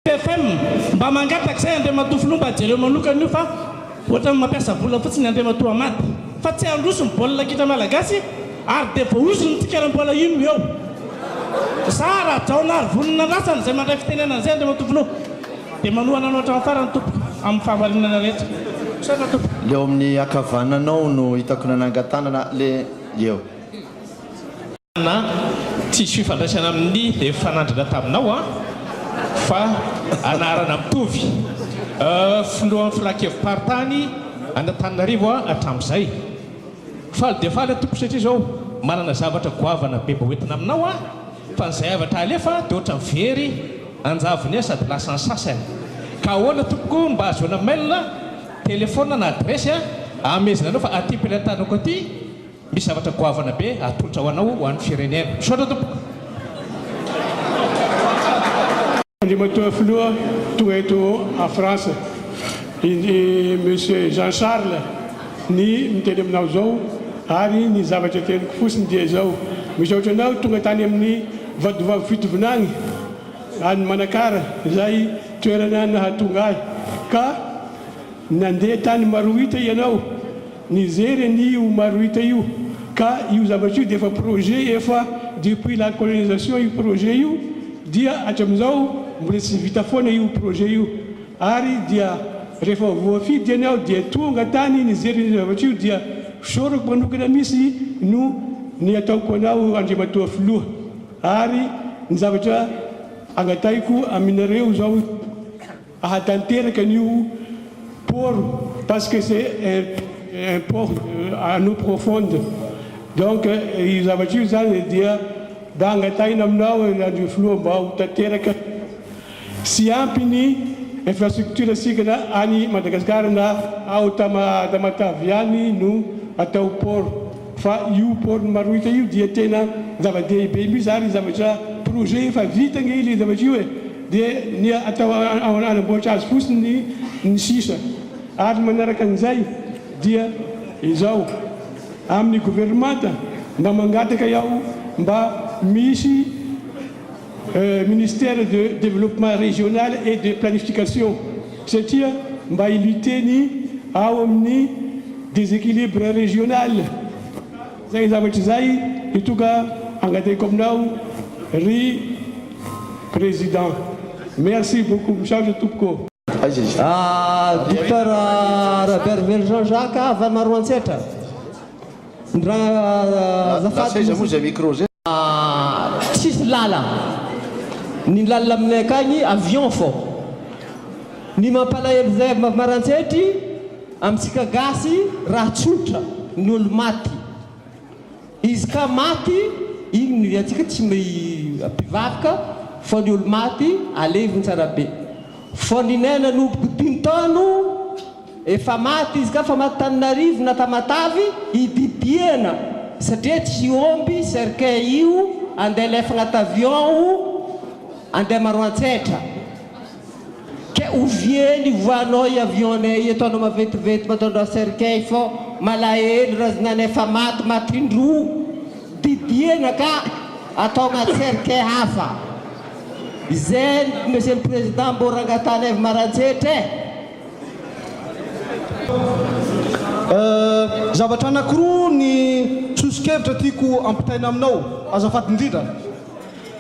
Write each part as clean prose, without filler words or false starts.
FM mba mangataka zay andre matofilo mba jereo manokana io fa ohatra mampiasa bola fotsiny andre matoa maty fa tsy androso ny baolina kitra malagasy ary de voaoso ny tikaram-bola ino eo sara jaona ary vonina rasany zay mandray fitenenana zay andre matofilo de manohana anao hatrany farany tompoko amin'ny fahamarinana rehetra sara tompoko leo amin'ny akavananao no hitako nanangatanana le eo na tsisy fifandraisana amin'ny le fanandrina taminao fa anarana mitovy filohan'ny filakevim-paritany Antananarivo hatramin'izay faly dia faly tompo satria zao manana zavatra goavana be mba hoentina aminao fa ny zavatra alefa dia ohatra mivery anjavony sady lasa ny sasany ka ahoana tompoko mba azoana mail telefona na adresy amezina anao fa aty pilantanako aty misy zavatra goavana be atolotra ho anao ho an'ny firenena misaotra tompoko Andriamatoa filoha tonga eto à France monsieur Jean Charles ny miteny aminao zao ary ny zavatra teniko fotsiny dia zao misy ohatra anao tonga tany amin'ny vadovavy fitovinagny any Manakara zay toerana nahatonga ahy ka nandeha tany Marohita ianao nizery an'io Marohita io ka io zavatra io dia efa projet efa depuis la colonisation io projet io dia hatramin'izao mbola tsy vita foana io projet io ary dia rehefa voafidy ianao dia tonga tany nizery ny zavatra io dia soroko manokana misy no ny ataoko anao Andriamatoa filoha ary ny zavatra agnataiko aminareo zao ahatanteraka an'io port parce que c'est un port à eau profonde donc io zavatra io zany dia da agnataina aminao Andriamatoa filoha mba ho tanteraka sy ampy ny infrastructure sikana any Madagasikara na ao Tamatavy any no atao port fa io port Marohita io dia tena zava-dehibe mihitsy ary zavatra projet efa vita nge ile zavatra io dia ny atao anamboatra azy fotsiny ny sisa ary manaraka an'izay dia izao amin'ny gouvernemanta mba mangataka iaho mba misy ministère de développement régional et de planification satria mba iluteny ao amin'ny déséquilibre régional zay zavatra zay itoka angateko aminao ry président merci beaucoup misaotra tompoko docteur Robert Jean-Jacques Valmaroantsetra tsisy lala ny lalina aminay akagny avion fô ny mampalahelo zay Maroantsetry amintsika gasy raha tsotra ny olo maty izy ka maty igny atsika tsy mpivavaka fa ny olo maty aleviny tsara be fa ny nena nomboky 5 taona efa maty izy ka fa maty Tananarivo na Tamatavy ididiena satria tsy omby cercueil io andeha lefa agnaty avion andeha Maroantsetra ke ovieny voanao i avionay ataonao mavetivety matondra cercueil fô malahelo razinany efa maty indroa didiena ka atao agnaty cercueil hafa zay monsieur le président mbo rangatany avy Maroantsetra zavatra anankiroa ny tsosokevitra tiako ampitaina aminao azafady indrindra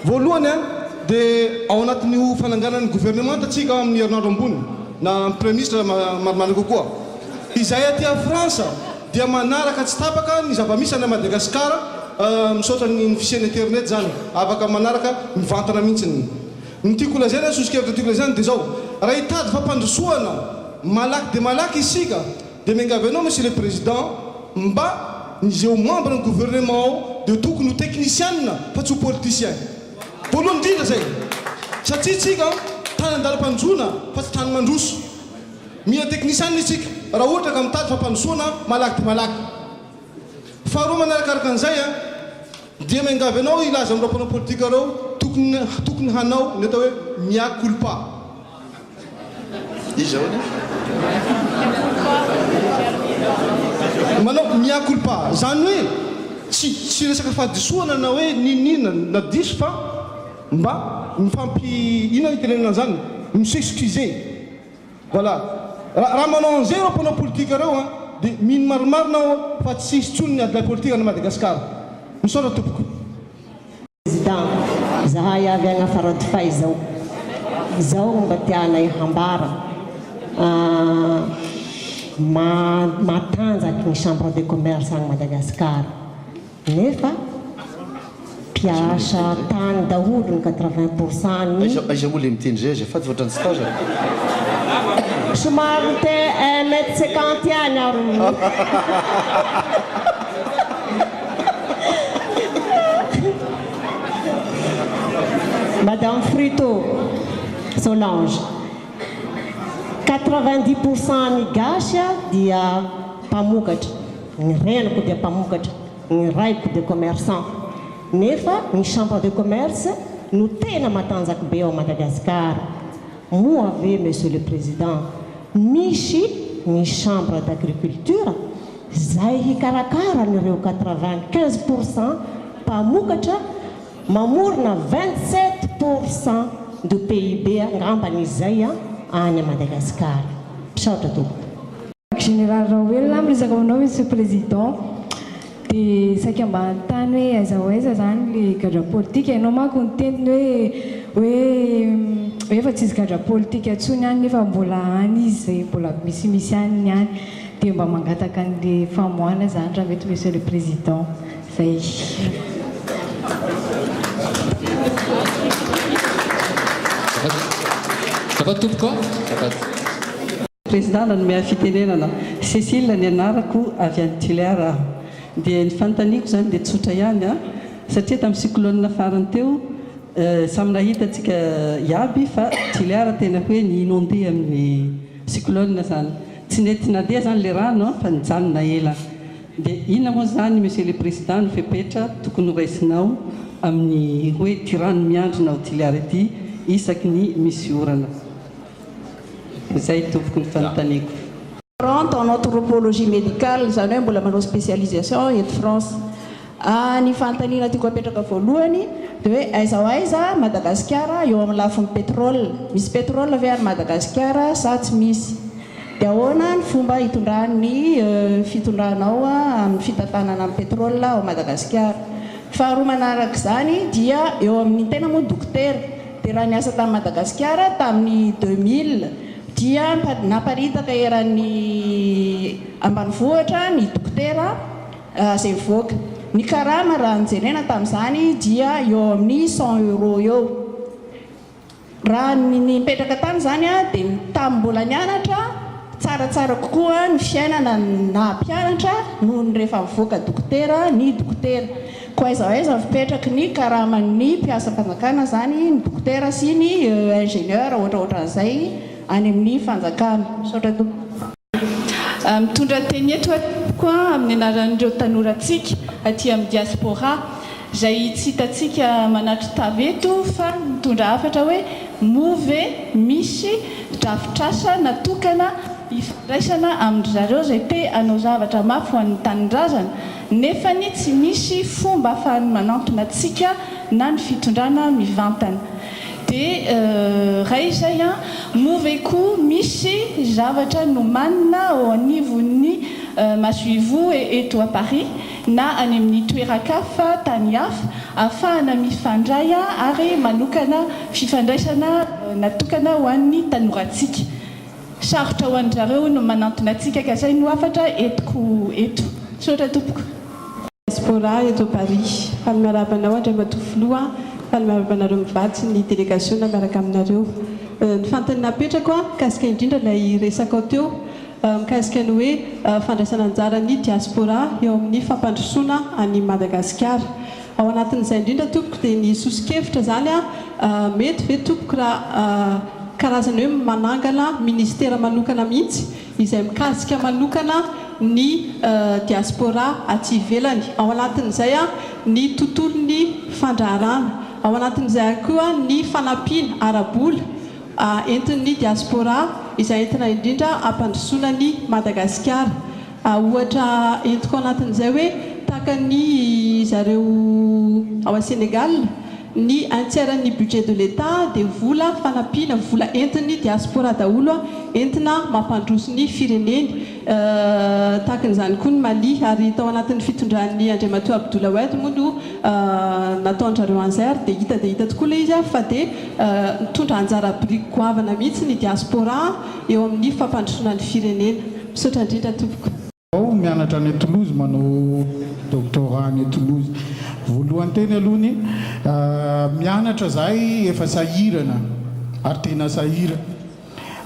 voalohany dia ao anatin'io fananganan'ny gouvernement atsika amin'ny herinandro ambony na premier ministre maromaro kokoa izay aty a France dia manaraka tsy tapaka ny zava-misy any Madagasikara misaotra ny fisian'ny internet zany afaka manaraka mivantana mihitsiny ny tiako lazaina tsosokevitra tiako lazaina dia zao raha hitady fampandrosoana malaky dia malaky isika dia miangavy anao monsieur le président mba izay membre ny gouvernement ao dia tokony ho technicien fa tsy ho politicien voalohany indrindra zay satria tsika tany andalam-pandrosoana fa tsy tany mandroso mila technicien isika raha ohatra ka mitady fampandrosoana malaky dia malaky faharoa manarakaraka an'izay dia miangavy anao ilaza amin'ny rampanao politika reo tokony hanao ny atao hoe mea culpa izy zao manao mea culpa zany hoe tsy resaka fahadisoana na hoe ninina na diso fa mba mifampi inona itenenana zany s'excuser. Voilà. Raha manao an'izay ireo mpanao politika ireo a dia mino maromaro nao fa tsisy tsony ny adilay politika ny Madagasikara. Misaotra tompoko. Président, zahay avy agny Faradofay zao. Izao mba tianay hambara. Matanjaky ny chambre de commerce agny Madagasikara. Nefa mpiasa tany daholo ny 80% ny aiza moa le mitendry zay azafady fa ohatrany stage somary te 1m50 ihany ary Madame Frito Solange 90% ny gasy dia mpamokatra, ny reniko dia mpamokatra, ny raiko dia commerçant. Nefa ny chambre de commerce no tena matanjaky be ao Madagasikara. Moa ave Monsieur le Président, misy ny chambre d'agriculture zay hikarakara nireo 95% mpamokatra mamorona 27% do PIB angamban'izay any Madagascar. Misaotra tompoko. Général Raoul, miresaka aminao Monsieur Président, dia saika mba antany hoe aiza ho aiza zany le gadra politika. Ianao manko ny teny hoe efa tsisy gadra politika antsony any nefa mbola any izy zay mbola misimisy any ihany, dia mba mangataka an'le famoahana zany raha mety Monsieur le Président. Zay. Président nanome fitenenana Cécile ny anarako avy any Tiliara dia ny fanontaniako zany dia tsotra ihany satria tamin'ny cyclone farany teo samy nahita antsika iaby fa Tiliara tena hoe ny inondé amin'ny cyclone zany tsy nety nandeha zany le rano fa nijanona ela dia inona moa zany Monsieur le Président ny fepetra tokony raisinao amin'ny hoe ty rano miandrona ao Tiliara ity isaky ny misy orana. En anthropologie médicale, zany hoe mbola manao spécialisation eto France. Ny fanontaniana tiako apetraka voalohany dia hoe aiza ho aiza Madagasikara eo amin'ny lafin'ny pétrole. Misy pétrole avy any Madagasikara sa tsy misy? Dia ahoana ny fomba hitondran'ny fitondranao amin'ny fitantanana amin'ny pétrole ao Madagasikara? Faharoa manaraka izany dia eo amin'ny tena moa dokotera. Dia raha niasa tamin'ny Madagasikara tamin'ny 2000 dia naparitaka eran'ny ambanivohitra ny dokotera izay mivoaka. Ny karama raha nijerena tamin'izany dia eo amin'ny 100 euro eo. Raha nipetraka tany zany dia tamin'ny mbola nianatra tsaratsara kokoa ny fiainana na mpianatra noho ny rehefa mivoaka dokotera ny dokotera. Koa aiza ho aiza mipetraky ny karaman'ny mpiasam-panjakana zany ny dokotera sy ny ingénieur ohatraohatran'izay any amin'ny fanjakana. Misaotra tompoko. Mitondra teny eto koa amin'ny anaran'ireo tanorantsika aty amin'ny diaspora izay tsy hitantsika manatry taveto fa mitondra hafatra hoe move misy drafitrasa natokana ifandraisana amin'ny zareo izay te hanao zavatra mafy ho an'ny tanindrazana nefany tsy misy fomba ahafahany manantona antsika na ny fitondrana mivantana. Dia raha izay move koa misy zavatra nomanina ao anivon'ny Massuivo eto à Paris na any amin'ny toerakafa tany hafa ahafahana mifandray ary manokana fifandraisana natokana ho an'ny tanorantsika. Sarotra ho an'ny zareo no manantona antsika ka izay no hafatra etiko eto. Misaotra tompoko. Diaspora eto Paris, falomarabanao Andriamatofiloha, falomarabanareo mivatsy ny délégation miaraka aminareo. Ny fanontaniana apetrako kasika indrindra ilay resaka teo mikasika ny hoe fandraisana anjara ny diaspora eo amin'ny fampandrosoana any Madagasikara. Ao anatin'izay indrindra tompoko dia ny sosikevitra zany mety ve tompoko raha karazany hoe manangana ministera manokana mihitsy izay mikasika manokana ny diaspora aty ivelany. Ao anatin'izay ny tontolon'ny fandraharana, ao anatin'izay koa ny fanampiana arabola entin'ny diaspora izay entina indrindra ampandrosoana ny Madagasikara. Ohatra entiko anatin'izay hoe tahaka ny zareo ao Sénégal ny antsiaran'ny budget de l'état dia vola fanampiana vola entiny diaspora daholo entina mampandroso ny fireneny tahakan'izany koa ny Mali ary tao anatin'ny fitondran'ny Andriamatoa Abdoulaye Wade moa no nataon'zareo anjara dia hita tokoa ilay izy fa dia mitondra anjara biriky goavana mihitsy ny diaspora eo amin'ny fampandrosona ny firenena. Misaotra indrindra tompoko. Mianatra any Toulouse manao doctorat any Toulouse. Voalohany teny alohany mianatra zahay efa sahirana ary tena sahira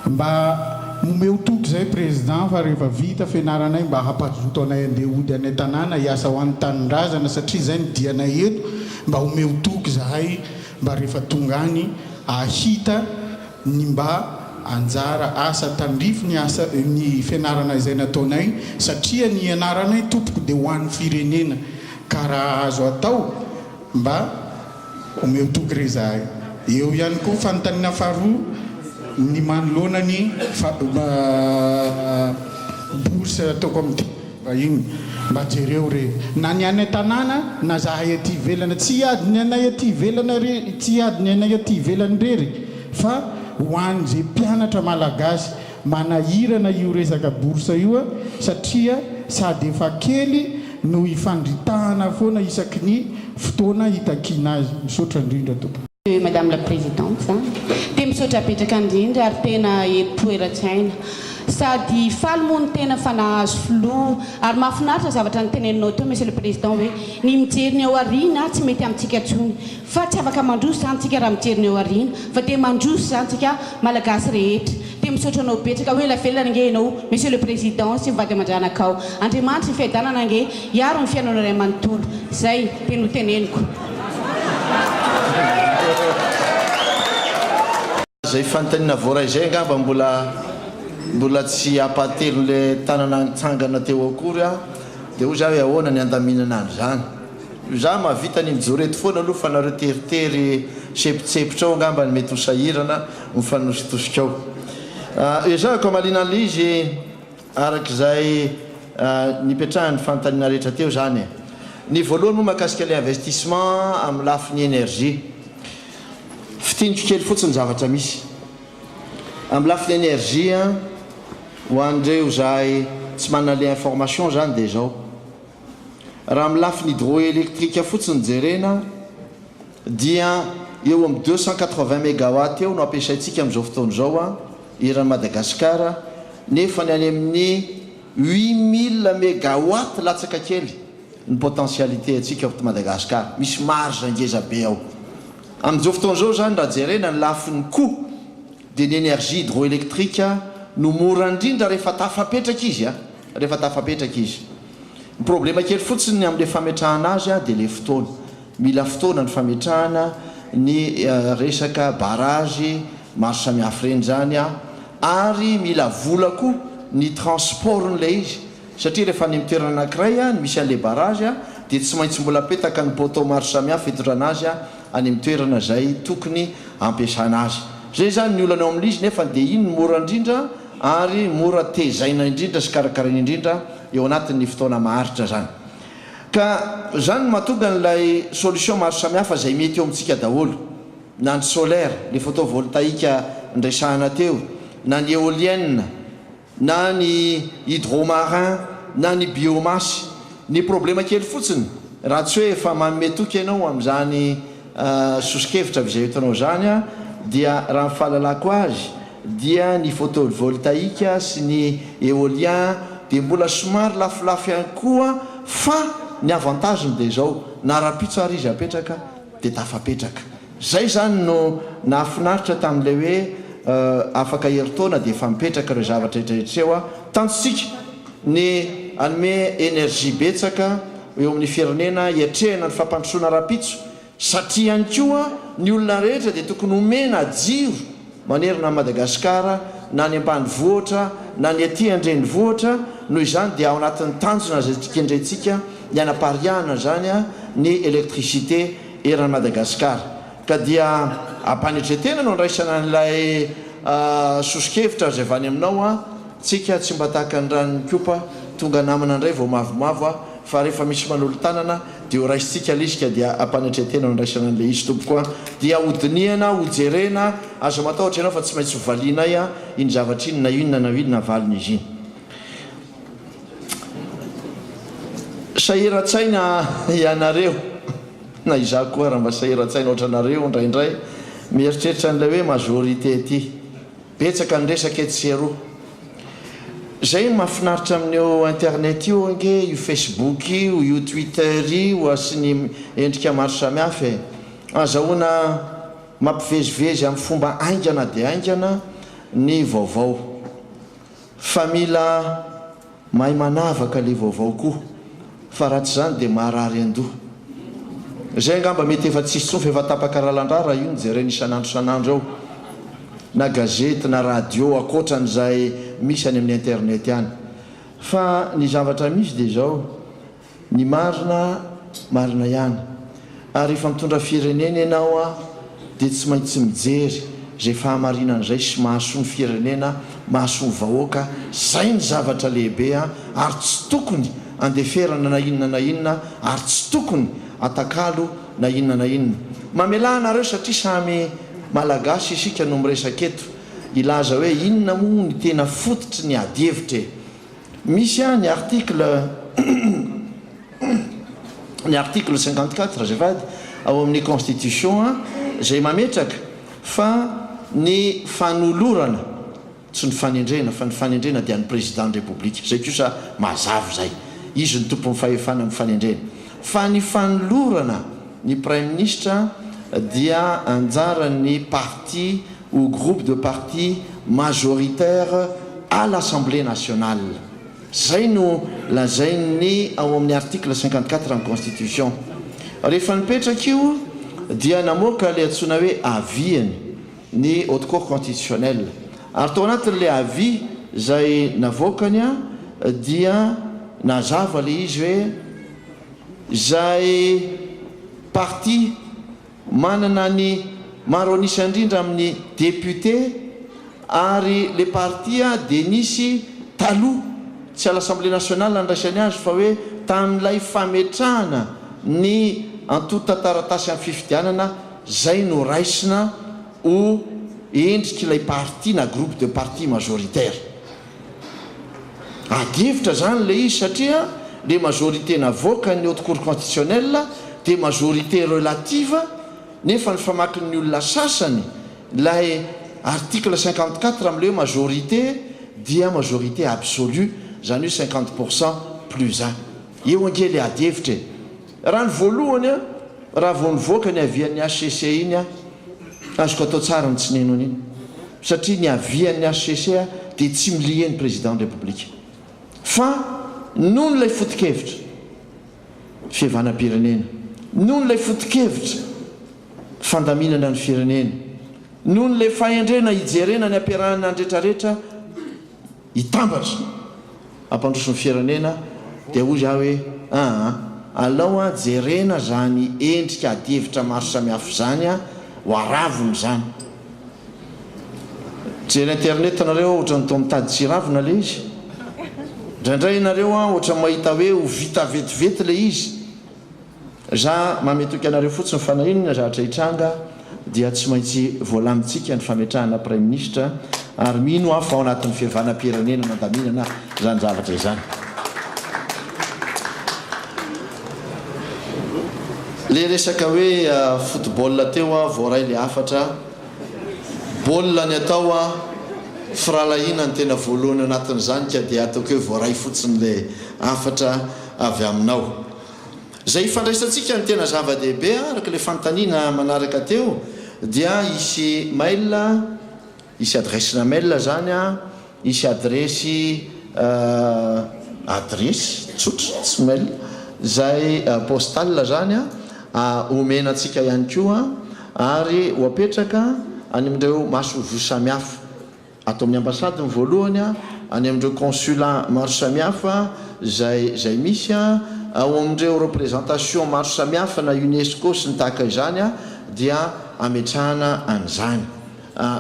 mba nomeo toky zay président fa rehefa vita fianaranay mba hampazoto anay andeha ody any tanàna hiasa ho an'ny tanindrazana satria zay ny dianay eto mba homeo toky zahay mba rehefa tonga any ahita ny mba anjara asa tandrifo ny asa ny fianarana izay nataonay satria ny ianaranay tompoko dia ho an'ny firenena ka raha azo atao mba homeo toky re zahay. Eo ihany koa fanontaniana faharoa ny manoloana ny bourse ataoko amin'ny iny mba jereo re na ny any tanàna na zahay aty ivelana tsy adiny anay aty ivelana re tsy adiny anay aty ivelany rery fa ho an'izay mpianatra malagasy manahirana io resaka bourse io satria sady efa kely no ifandritahana foana isaky ny fotoana hitakina azy. Misaotra indrindra tompo. Madame la Présidente, dia misaotra apetraka indrindra ary tena etoeratsaina sady faly moa ny tena fa nahazo filoha ary mahafinaritra zavatra ny teneninao teo Monsieur le Président hoe ny mijery ny ao aoriana tsy mety amintsika intsony fa tsy afaka mandroso zany tsika raha mijery ny ao aoriana fa dia mandroso zany tsika malagasy rehetra. Dia misaotra anao betsaka hoe la velona nge ianao Monsieur le Président sy mivady aman-dranakao Andriamanitra ny fiadanana nge hiaro ny fiainana iray manontolo zay tena ho teneniko. Zay fanontaniana voaray zay angamba mbola tsy apatelo le tanana nitsangana teo akory dia ho za hoe ahoana ny andaminana andro zany. Za mahavita ny mijoreto foana aloha fa nareo teritery sepitsepotra ao angamba ny mety ho sahirana mifanositosika ao. Ezahako amalinan'le izy arak'izay nipetrahany fanontaniana rehetra teo zany. Ny voalohany moa mahakasika le investissement amin'ny lafiny énergie. Fitindro kely fotsiny zavatra misy amin'ny lafiny énergie ho andreo zahay tsy manana le information zany dia zao raha amin'ny lafiny hydroélectrique fotsiny jerena dia eo amin'ny 280 mégawatt eo no ampiasaintsika amin'izao fotoana zao eran'i Madagasikara nefa ny any amin'ny 8000 mégawatt latsaka kely ny potentialité atsika eto Madagasikara. Misy marge ngeza be ao amin'izao fotoana zao zany raha jerena ny lafiny coût dia ny énergie hydroélectrique no mora indrindra rehefa tafapetraka izy rehefa tafapetraka izy. Ny problema kely fotsiny amin'le fametrahana azy dia le fotoana mila fotoana ny fametrahana ny resaka barrage maro samihafa reny zany ary mila vola koa ny transport n'ilay izy satria rehefa ny mitoerana anankiray misy an'le barrage dia tsy maintsy mbola apetaka ny poteau maro samihafa hitondrana azy any amin'ny toerana zay tokony ampiasana azy. Zay zany ny olana ao amin'izy nefa dia iny mora indrindra ary mora tezaina indrindra sy karakaraina indrindra eo anatin'ny fotoana maharitra zany. Ka zany mahatonga n'ilay solution maro samihafa zay mety eo amintsika daholo na ny solaire le photovoltaïque ndresahana teo na ny éolienne na ny hydromarin na ny biomasse. Ny problema kely fotsiny raha tsy hoe efa manome toky ianao amin'izany sosikevitra izay hitanao zany dia raha ny fahalalako azy dia ny photovoltaïque sy ny éolien dia mbola somary lafolafo ihany koa fa ny avantageny dia zao na rapitso ary izy apetraka dia tafapetraka. Zay zany no nahafinaritra tamin'ilay hoe afaka heritaona dia efa mipetraka ireo zavatra rehetrarehetra eo tanjosika ny anome énergie betsaka eo amin'ny firenena hiatrehana ny fampandrosoana rapitso satria ihany koa ny olona rehetra dia tokony homena jiro manerina Madagasikara na ny ambanivohitra na ny aty andrenivohitra noho izany dia ao anatin'ny tanjona zay kendrayntsika ny anapariahana zany ny électricité eran'i Madagasikara. Ka dia ampanetretena no andraisana n'ilay sosikevitra zay avany aminao tsika tsy mba tahaka ny ranony kopa tonga namana indray vao mavomavo fa rehefa misy manolo tanana dia ho raisitsika lisika dia ampanatretena nondraisana an'la izy tompo koa dia hodiniana hojerena azo matahotra ianao fa tsy maintsy hovalianay a iny zavatra iny na inona na inona valina izy iny sahiran-tsaina ianareo na izaho koa raha mba sahiran-tsaina ohatra anareo indraindray mieritreritra an'ilay hoe majorité ty betsaka ny resaka etseroa zay mahafinaritra amin'io internet io ange io Facebook io io Twitter io sy ny endrika maro samihafa azahoana mampivezivezy amin'ny fomba aingana dia aingana ny vaovao fa mila mahay manavaka le vaovao koa fa raha tsy zany dia maharary andoha zay angamba mety efa tsisy tsofa efa tapakaralan-drara io ny jerena isan'andro san'andro ao na gazety na radio akoatran'izay misy any amin'ny internet ihany fa ny zavatra misy dia zao ny marina ihany ary efa mitondra firenena ianao a dia tsy maintsy mijery zay fahamarinan'izay sy mahasoa ny firenena mahasoa ny vahoaka zay ny zavatra lehibe a ary tsy tokony andeferana na inona ary tsy tokony atakalo na inona mamelahanareo satria samy malagasy isika no miresaka eto ilaza hoe inona moa ny tena fototry ny adihevitra misy a ny article 54 zay vady ao amin'ny constitution zay mametraka fa ny fanolorana tsy ny fanendrena fa ny fanendrena dia ny président de république zay kosa mazava zay izy ny tompon'ny fahefana amin'ny fanendrena fa ny fanolorana ny prime ministre dia anjara ny parti ou groupe de parti majoritaire à l'Assemblée nationale zay no lazainy ao amin'ny article 54 amin'ny constitution rehefa nipetraka io dia namoaka le antsoina hoe aviany ny haute cour constitutionnelle ary tao anatin'le avis zay navoakany a dia nazava le izy hoe zay parti manana ny maro anisy indrindra amin'ny député ary le parti a dia nisy taloha tsy à l'Assemblée nationale nandraisany azy fa hoe tamin'ilay fametrahana ny antotantaratasy amin'ny fifidianana zay no raisina ho endrik'ilay parti na groupe de parti majoritaire adihevitra zany le izy satria le majorité navoaka ny haute cour constitutionnelle dia majorité relative nefa ny famakin'ny olona sasany lay article 54 am'le hoe majorité dia majorité absolue zany hoe 50% plus 1 eo ange le adihevitra raha ny voalohany a raha vao nivoaka ny avian'ny HCC iny a azoko atao tsara ny tsinenony iny satria ny avian'ny HCC a dia tsy milie ny président de république fa noho n'ilay foto-kevitra fihavanam-pirenena noho n'ilay foto-kevitra fandaminana ny firenena noho n'ilay fahendrena hijerena ny ampiarahana andretrarehetra hitambatra ampandroso ny firenena dia hoy za hoe alao a jerena zany endrika adihevitra maro samihafa zany a ho araviny zany jery internet nareo ohatra ny to mitady tsiravina le izy indraindray nareo a ohatra mahita hoe ho vita vetivety le izy za mametoky anareo fotsiny fanahinina zahatra hitranga dia tsy maintsy voalamitsika ny fametrahana prime ministre ary mino afa ao anatin'ny fihavanam-pirenena mandaminana zany zavatra izany le resaka hoe football teo a voaray le afatra baolina ny atao a firalahina ny tena voalohany anatin'izany ka dia ataoko hoe voaray fotsiny le afatra avy aminao zay ifandraisantsika ny tena zava-dehibe araka le fantaniana manaraka teo dia isy mail isy adressena mail zany a isy adresy tsotra tsy mail zay postal zany a omenantsika ihany koa ary ho apetraka any amindreo maso vo samihafa atao amin'ny ambassade ny voalohany any amindreo consulat maro samihafa zay misy ao amindreo représentation maro samihafa na UNESCO sy ny tahaka izany dia ametrahana an'izany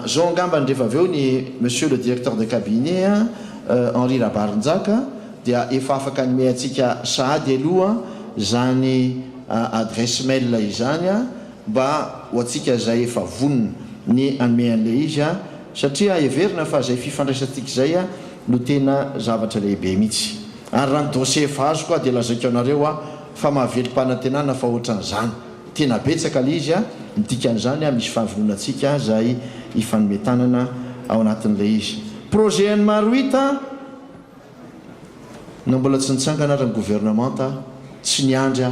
zao angambany rehefa avy eo ny monsieur le directeur de cabinet Henri Rabarinjaka dia efa afaka nome antsika sahady aloha zany adresse mail izany a mba ho atsika zay efa vonona ny anome an'le izy a satria everina fa zay fifandraisantsika zay a no tena zavatra lehibe mihitsy ary raha ny dossier efa azo koa dia lazaiko anareo a fa mahavelom-panantenana fa ohatran'izany tena betsaka le izy a midikan'izany a misy fahavononantsika zay ifanometanana ao anatin'le izy projet any maro hita no mbola tsy nitsangana ra ny gouvernementa tsy niandry a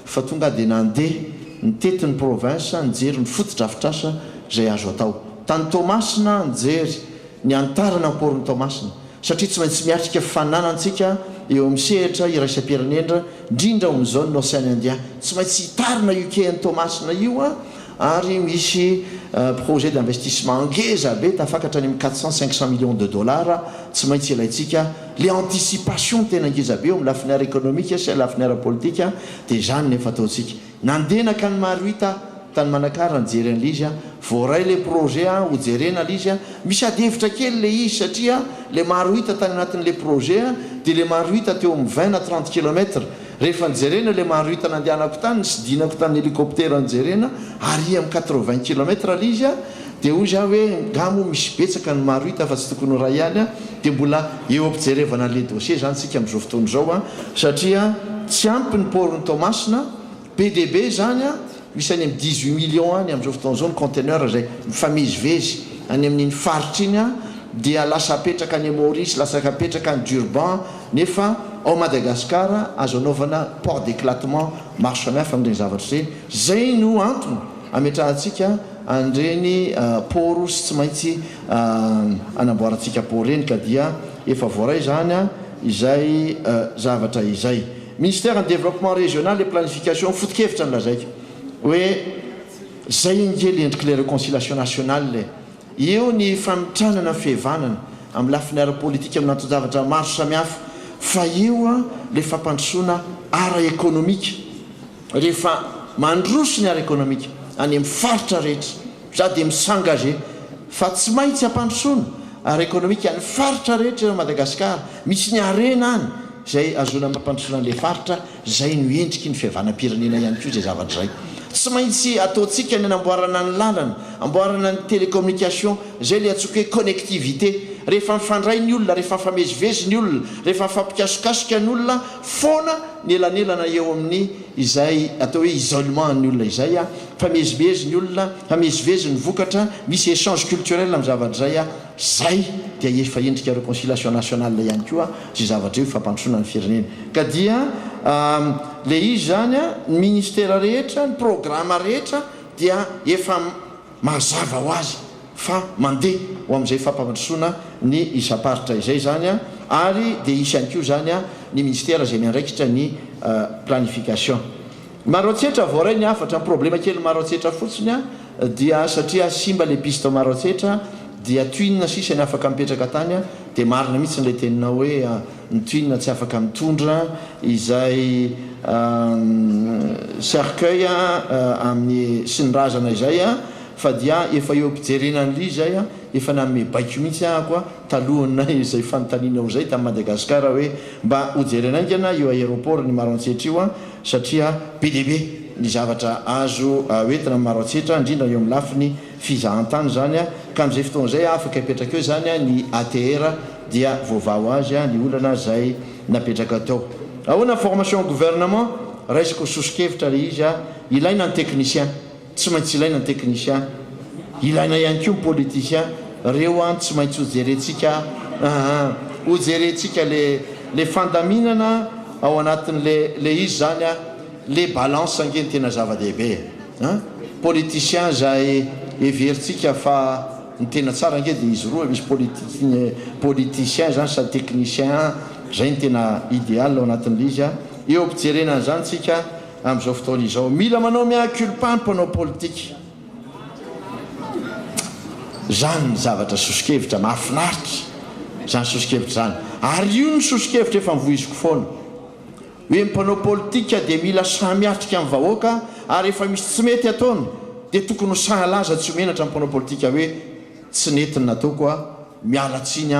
fa tonga dia nandeha nitety ny province nijery ny fotodrafitrasa zay azo atao tany tomasina nijery ny antarana amporony tomasina satria tsy maintsy miatrika fananantsika eo amin'ny sehatra iraisam-pirenendra indrindra amin'izao ny océan indien tsy maintsy hitarina io keny tomasina io a ary misy projet d'investissement ngeza be tafakatra any amin'ny 400-500 millions de dollars tsy maintsy ilayntsika le anticipation tena ngeza be eo amin'ny lafiny ara économique sy lafiny ara politique dia zany nefa ataontsika nandenaka ny maro hita tany manakara nijery an'le izy a voaray le projet a ho jerena le izy a misy ady hevitra kely le izy satria le maro hita tany anatin'le projet a dia le maro hita teo amin'ny 20 na 30 km rehefa nijerena le maro hita nandehanako tany sy dinako tany hélicoptère nijerena ary amin'ny 80 km le izy a dia hoy za hoe ngamo misy betsaka ny maro hita fa tsy tokony ray ihany a dia mbola eo ampijerevana le dossier zany sika amin'izao fotoana izao a satria tsy ampy ny porony tomasina PDB zany a misy any amin'ny 18 millions any amin'izao fotoana izao ny conteneur zay mifamezivezy any amin'iny faritra iny a dia lasa apetraka any Maurice lasa apetraka any Durban nefa ao Madagascar azo anaovana port d'éclatement maro samihafa amin'ireny zavatra zay zay no antony ametrahantsika andreny poro sy tsy maintsy anamboarantsika poro reny ka dia efa voaray zany a izay zavatra izay ministère en développement régional et planification foto-kevitra nylazaika hoe zay ingely endriky le réconciliation nationale eo ny famitranana fihevanana amin'ny lafiny ara politika amin'ny antojavatra maro samihafa fa eo a le fampandrosoana ara économique rehefa mandroso ny ara économique any amin'ny faritra rehetra za dia misengage fa tsy maintsy ampandrosoana ara économique any faritra rehetra eo Madagascar misy ny arena any zay azona mampandrosoana an'le faritra zay no endriky ny fihavanam-pirenena ihany koa zay zavatra zay tsy maintsy ataontsika ny anamboarana ny lalana amboarana ny télécommunication zay le atsoka hoe connectivité rehefa mifandray ny olona rehefa mifamezivezy ny olona rehefa mifampikasokasoka ny olona foana ny elanelana eo amin'ny izay atao hoe isolement ny olona izay a famezivezy ny olona famezivezy ny vokatra misy échange culturel amin'ny zavatra zay a zay dia efa endrika réconciliation nationale ihany koa zay zavatra io fampandrosoana ny firenena ka dia le izy zany a ny ministère rehetra ny programme rehetra dia efa mazava ho azy fa mandeha ho amin'izay fampandrosoana ny isaparitra izay zany a ary dia isy ihany koa zany a ny ministère zay miandraikitra ny planification maro antsetra voaray ny afatra ny problème kely maro antsetra fotsiny a dia satria simba le piste maro antsetra dia twin sisa ny afaka mipetraka tany a dia marina mihitsy nilay tenina hoe ny twin tsy afaka mitondra izay cercueil amin'ny sy ny razana izay a fa dia efa eo ampijerenan'ly zay a efa nanome baiko mihitsy ahako a talohana izay fanontaniana ho zay tamin'ny Madagascar hoe mba hojerenaingana eo aéroport ny maro antsetra io a satria be dehibe ny zavatra azo hoentina maro antsetra indrindra eo amin'ny lafiny fizahantany zany a ka amin'izay fotoana zay afaka hipetraka eo zany a ny ATR dia voavao azy a ny olana zay napetraka teo ahoana formation gouvernement raisiko sosikevitra le izy a ilaina ny technicien tsy maintsy ilaina ny technicien ilaina ihany koa ny politicien reo a tsy maintsy hojerentsika le fandaminana ao anatin'le izy zany a le balance angeny tena zava-dehibe politicien zay everitsika fa ny tena tsara nge dia izy roa misy politicien zany sady technicien zay ny tena idéal ao anatin'le izy a eo ampijerenana zany tsika amin'izao fotoana izao mila manao miaculpa ny mpanao politique zany ny zavatra sosikevitra mahafinaritra zany sosikevitra zany ary io ny sosikevitra efa mivoiziko foana hoe mpanao politika dia mila samiatrika amin'ny vahoaka ary efa misy tsy mety ataony dia tokony ho sahalaza tsy homenatra mpanao politika hoe tsy netiny nataoko a mialatsiny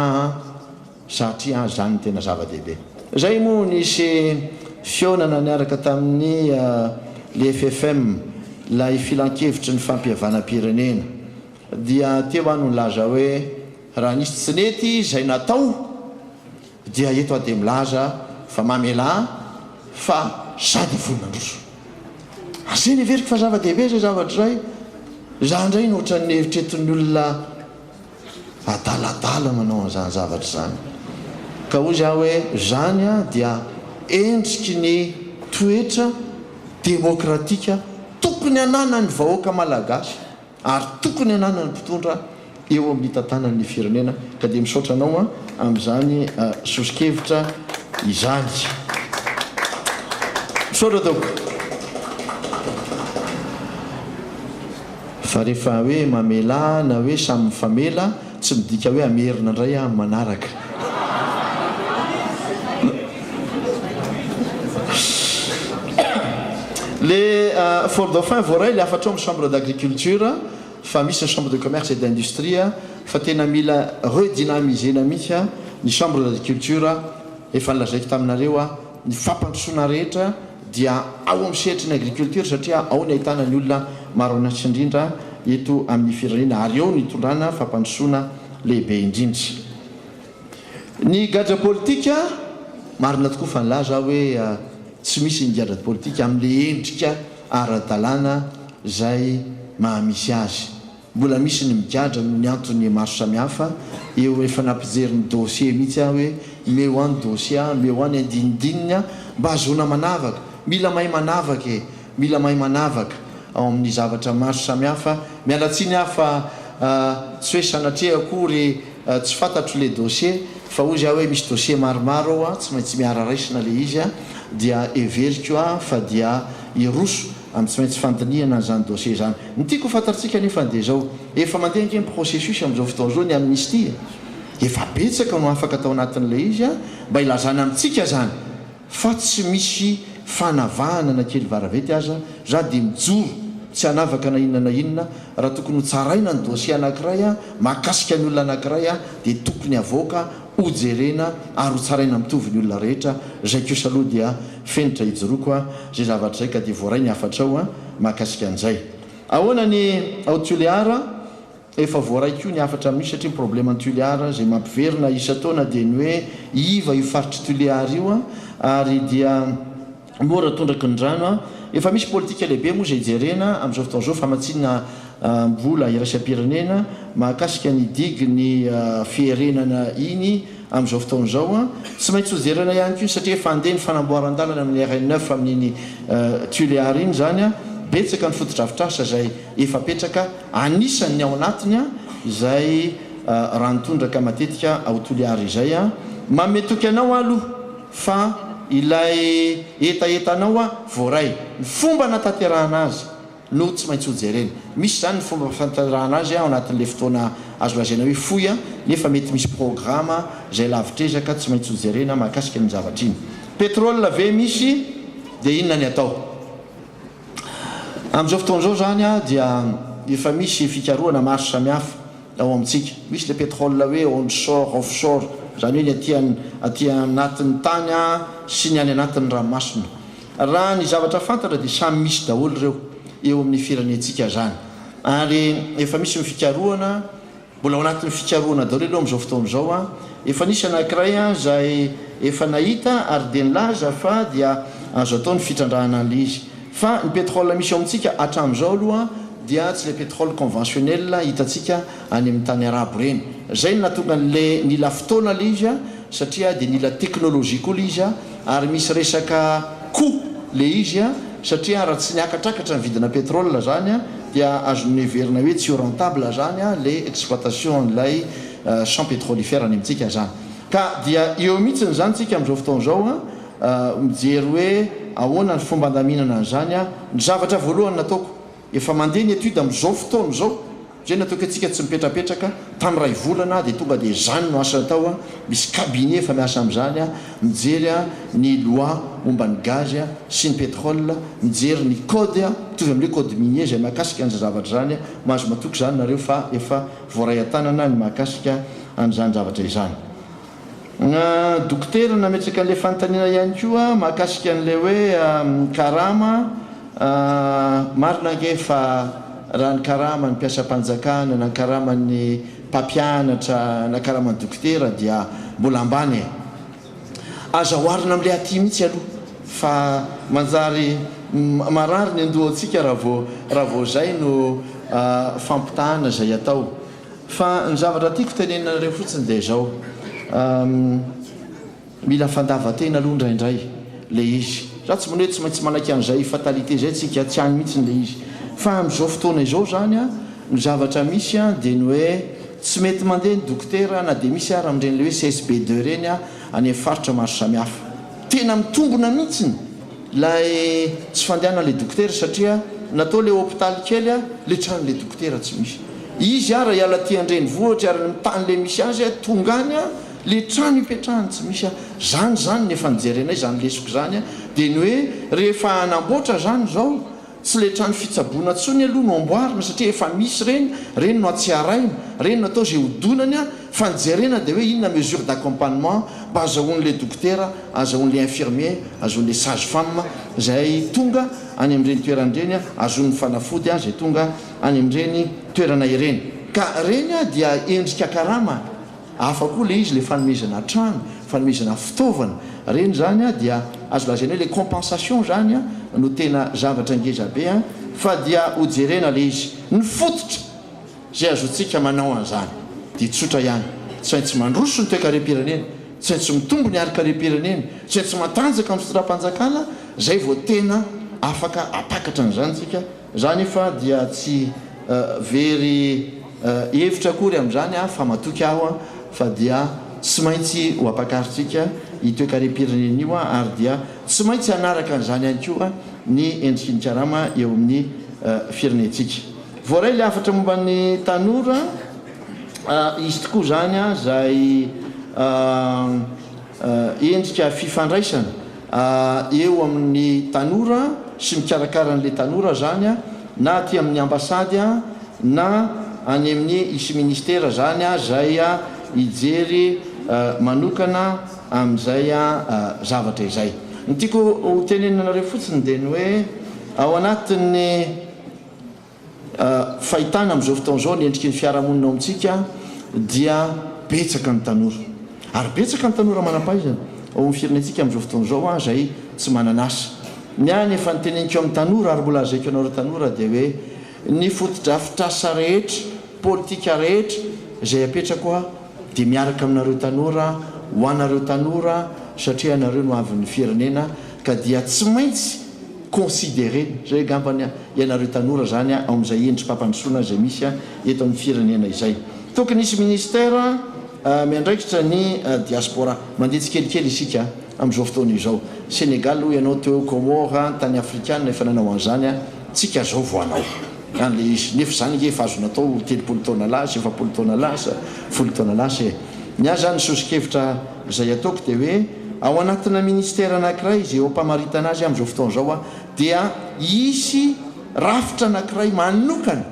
satria zany tena zava-dehibe zay moa nisy fionana niaraka tamin'ny le ffm lay filan-kevitry ny fampihavana-pirenena dia teo ano nilaza hoe raha nisy tsinety izay natao dia eto ade milaza fa mamela fa sady volonandroso aseny everiko fa zava-dehibe zay zavatra zay za ndray no ohatran'ny hevitretin'ny olona adaladala manao an'izany zavatra zany ka hoy za hoe zany a dia endriky ny toetra demokratika tokony anana ny vahoaka malagasy ary tokony anana ny mpitondra eo amin'ny tantanan'ny firenena ka dia misaotra anao a amin'izany sosikevitra izany misaotra taoko fa rehefa hoe mamela na hoe samy mifamela tsy midika hoe amerina indray a manaraka le fort dauphin voaray le afatra amin'ny chambre d'agriculture fa misy ny chambre de commerce et d'industrie fa tena mila redynamisena mihitsy a ny chambre d'agriculture efa nilazaiko taminareo a ny fampandrosoana rehetra dia ao amin'ny sehatry ny agriculture satria ao ny ahitana ny olona maro anatry indrindra eto amin'ny firenena ary eo ny tondrana fampandrosoana lehibe indrindra ny gadra politika marina tokoa fa nilaza hoe tsy misy ny gadra politika amin'le endrika ara-dalàna zay mahamisy azy mbola misy ny migadra ny antony maro samihafa eo efa nampijerin'ny dossier mihitsy a hoe meo any dossier meo any andinidininy a mba azona manavaka mila mahay manavaka e mila mahay manavaka ao amin'ny zavatra maro samihafa mialatsiny afa tsy hoe sanatria akory tsy fantatro le dossier fa hoy za hoe misy dossier maromaro ao a tsy maintsy miararaisina le izy a dia everiko a fa dia iroso amin'ny tsy maintsy fandiniana n'izany dossier zany ny tiako fantatsika nefa dia zao efa mandeha nkeny processus amin'izao fotoana zao ny amnistia efa betsaka no afaka atao anatin'le izy a mba ilazana amintsika zany fa tsy misy fanavahana na kely varavety aza za dia mijoro tsy hanavaka na inona na inona raha tokony ho tsaraina ny dossier anankiray a mahakasika ny olona anankiray a dia tokony avoaka hojerena ary ho tsaraina mitovy ny olona rehetra zay kosa aloha dia fenitra hijoroako a zay zavatra zay ka dia voaray ny afatra ao a mahakasika an'izay ahoana ny aotuliara efa voaray koa ny afatra misy satria ny problème ny tuliara zay mampiverina isa taona dia ny hoe iva io faritry tuliara io a ary dia mora tondraky ny drano a efa misy politika lehibe moa zay jerena amin'izao fotoana zao famatsinina mbola iraisam-pirenena mahakasika ny digy ny fiherenana iny amin'izao fotoana zao a tsy maintsy ho jerena ihany koa satria efa andeha ny fanamboaran-dalana amin'ny RN9 amin'iny tuliara iny zany a betsaka ny fotodrafitrasa zay efa petraka anisan'ny ao anatiny a zay raha nitondraka matetika ao tuliara izay a mametoky anao aloha fa ilay etaetanao a voaray ny fomba natanterahana azy no tsy maintsy ho jerena misy zany ny fomba fantanterahana azy ao anatin'le fotoana azo lazaina hoe foy a nefa mety misy programa zay lavitrezaka tsy maintsy ho jerena mahakasika ny zavatra iny pétrole ve misy dia inona ny atao amin'izao fotoana zao zany a dia efa misy fikaroana maro samihafa ao amintsika misy le pétrole hoe onshore offshore zany hoe ny aty anatin'ny tany a sy ny any anatin'ny ranomasina raha ny zavatra fantatra dia samy misy daholo ireo eo amin'ny firenentsika zany ary efa misy mifikaroana mbola ao anatin'ny fikaroana daholo aloha amin'izao fotoana zao a efa nisy anankiray a zay efa nahita ary dia nilaza fa dia azo atao ny fitrandrahana an'le izy fa ny pétrole misy ao amintsika hatramin'izao aloha dia tsy le pétrole conventionnel hitatsika any amin'ny tany arabo reny zay natonga nle nila fotoana le izy a satria dia nila teknôlôjia koa le izy a ary misy resaka coût le izy a satria raha tsy niakatrakatra ny vidina pétrole zany a dia azony everina hoe tsy rentable zany a le exploitation n'lay champ pétrolifère any amintsika zany ka dia eo mihitsy ny zany tsika amin'izao fotoana zao a mijery hoe ahoana ny fomba andaminana an'izany a ny zavatra voalohany nataoko efa mandeha ny étude amin'izao fotoana zao zay nataoko atsika tsy mipetrapetraka tamin'ny ray volana dia tonga dia zany no asa atao a misy cabinet efa miasa amin'izany a mijery a ny loi momba ny gaz a sy ny pétrole mijery ny code a mitovy amin'le code minier zay mahakasika an'izay zavatra zany a mahazo matoky zany nareo fa efa voaray an-tanana ny mahakasika an'izany zavatra izany dokotera nametraka an'le fanontaniana ihany koa mahakasika an'le hoe karama marina nge fa raha ny karama ny mpiasa-panjakana na karaman'ny mpampianatra na karamany dokotera dia mbola ambany azahoarina amin'ilay aty mihitsy aloha fa manjary marary ny andohantsika raha vao zay no fampitahana zay atao fa ny zavatra tiako tenenareo fotsiny dia zao mila fandavatena aloha ndraindray le izy za tsy manoe tsy maintsy manaiky an'izay fatalité zay tsika tsy any mihitsy le izy fa am'izao fotoana izao zany a ny zavatra misy a dia ny hoe tsy mety mandeha ny dokotera na dia misy ara amin'ireny le hoe CSB2 reny a any amin'ny faritra maro samihafa tena mitombona mihitsiny lay tsy fandehana le dokotera satria natao le hôpitaly kely a le trano le dokotera tsy misy izy ara hiala ty andreny vohatra ary mitany le misy azy a tonga any a le trano ipetrahany tsy misy a zany nefa nijerenay zany lesoko zany a dia ny hoe rehefa anamboatra zany zao tsy le trano fitsaboana tsony aloha no amboarina satria efa misy reny no atsiaraina reny no atao zay hodonany a fa nijerena dia hoe inona mesure d'accompagnement mba azahoan'le dokotera azahoan'le infirmier azahoan'le sage femme zay tonga any amin'ireny toeran'ireny a azohan'ny fanafody a zay tonga any amin'ireny toerana ireny ka reny a dia endrika karama hafa koa le izy le fanomezana trano fanomezana fitaovana reny zany a dia azo lazaina hoe le compensation zany a no tena zavatra ngeza be a fa dia hojerena le izy ny fototra zay azotsika manao an'izany dia tsotra ihany tsy maintsy mandroso ny toe-karem-pirenena tsy maintsy mitombo ny ary-karem-pirenena tsy maintsy matanjaka amin'ny fitondram-panjakana zay vao tena afaka apakatra n'izany tsika zany efa dia tsy very hevitra akory amin'izany a fa matoky aho a fa dia tsy maintsy ho apakaritsika itoe-karem-pirenena io a ary dia tsy maintsy hanaraka an'izany ihany koa ny endriky ny karama eo amin'ny firenentsika voaray le afatra momba ny tanora izy tokoa zany a zay endrika fifandraisana eo amin'ny tanora sy mikarakara n'le tanora zany a na ty amin'ny ambasady a na any amin'ny isy ministera zany a zay a hijery manokana amin'izay a zavatra izay ny tiako ho tenenanareo fotsiny dia ny hoe ao anatin'ny fahitana amin'izao fotoana izao ny endriky ny fiarahamonina ao amintsika dia betsaka ny tanora ary betsaka ny tanora manam-pahaizana ao amin'ny firenentsika amin'izao fotoana izao a zay tsy mananasa ny any efa niteneniko amin'ny tanora ary mbola azaiko anareo tanora dia hoe ny fotodrafitrasa rehetra politika rehetra zay apetrako a dia miaraka aminareo tanora ho anareo tanora satria anareo no avin'ny firenena ka dia tsy maintsy considéré zay gambany ianareo tanora zany a ao amin'izay endri-pampandrosoana zay misy a eto amin'ny firenena izay tokony isy ministera miandraikitra ny diaspora mandeha tsikelikely isika amin'izao fotoana izao Sénégal ho ianao teo Comore tany afrikana efa nanao an'izany a tsika zao voanao an'le izy nefa zany nge efa azo natao 30 taona lasa 70 taona lasa 10 taona lasa ny azy zany sosokevitra zay ataoko dia hoe ao anatina ministera anankiray zay eo mpamaritana azy amin'izao fotoana zao a dia isy rafitra anankiray manokana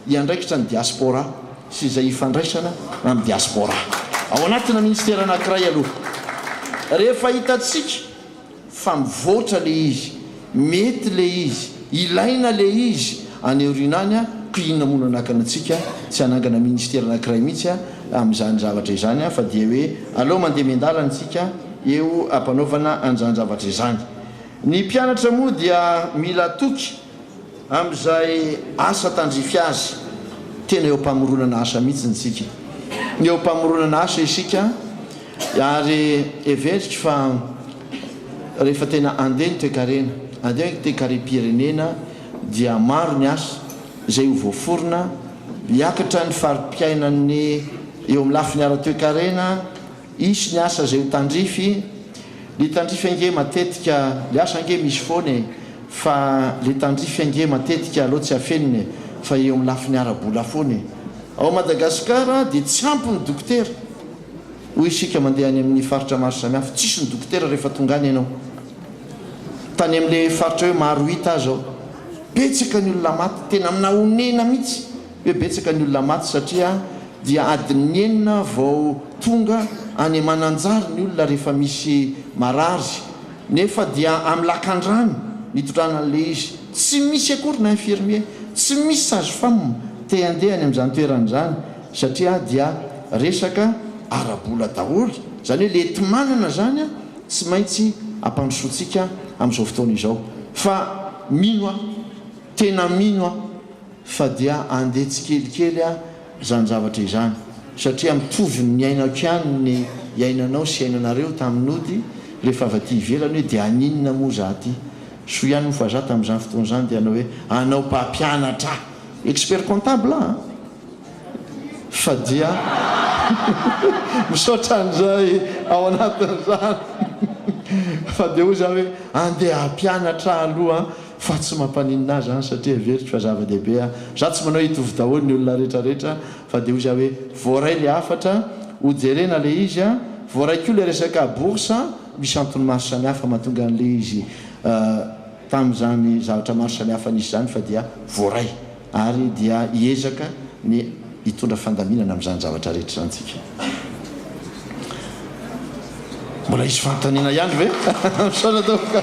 hiandraikitra ny diaspora sy izay hifandraisana amin'ny diaspora ao anatina ministera anankiray aloha rehefa hitatsika fa mivoatra le izy mety le izy ilaina le izy aneorinany a ko inona mono anakanantsika tsy hanangana ministera anankiray mihitsy a amin'izany zavatra izany a fa dia hoe aloha mandeha miandalanytsika eo ampanaovana an'izany zavatra izany ny mpianatra moa dia mila toky amin'izay asa tandrify azy tena eo mpamoronana asa mihitsy ntsika eo mpamoronana asa isika ary everitra fa rehefa tena andeha ny toe-karena andeha ny toe-karem-pirenena dia maro ny asa zay ho voaforona miakatra ny farim-piainan'ny eo amin'ny lafiny ara-toe-karena isy ny asa zay ho tandrify le tandrify ange matetika le asa ange misy foany fa le tandrify ange matetika aloha tsy afeniny fa eo amin'ny lafiny ara-bola foany ao Madagasikara dia tsy ampy ny dokotera hoy isika mandeha any amin'ny faritra maro samihafa tsisy ny dokotera rehefa tonga any ianao tany amin'le faritra hoe maro hita azy ao betsaka ny olona maty tena amina onena mihitsy hoe betsaka ny olona maty satria dia adiny enina vao tonga any mananjary ny olona rehefa misy marary nefa dia amin'ny lakan-drano nitondrana an'le izy tsy misy akory na infirmier tsy misy sage femme te andehany amin'izany toeran'izany satria dia resaka arabola daholo zany hoe le timanana zany a tsy maintsy ampandrosoantsika amin'izao fotoana izao fa mino a tena mino a fa dia andeha tsy kelikely a zany zavatra izany satria mitovy ny iainako ihany ny iainanao sy iainanareo tamin'ody rehefa avy aty ivelany hoe dia aninona moa za ty so ihany no fa za tamin'izany fotoana zany dia anao hoe anao mpampianatra expert comptable a fa dia misaotra an'izay ao anatin'izany fa dia ho za hoe andeha hampianatra aloha fa tsy mampaninina azy zany satria veritry fa zava-dehibe a za tsy manao hitovy daholo ny olona rehetrarehetra fa dia ho za hoe voaray le afatra ho jerena le izy a voaray koa le resaka boursa misy antony maro samihafa mahatonga an'le izy tamin'izany zavatra maro samihafa nisy zany fa dia voaray ary dia hiezaka ny hitondra fandaminana amin'izany zavatra rehetra zanytsika mbola izy fanontaniana ihany ve misaona taoka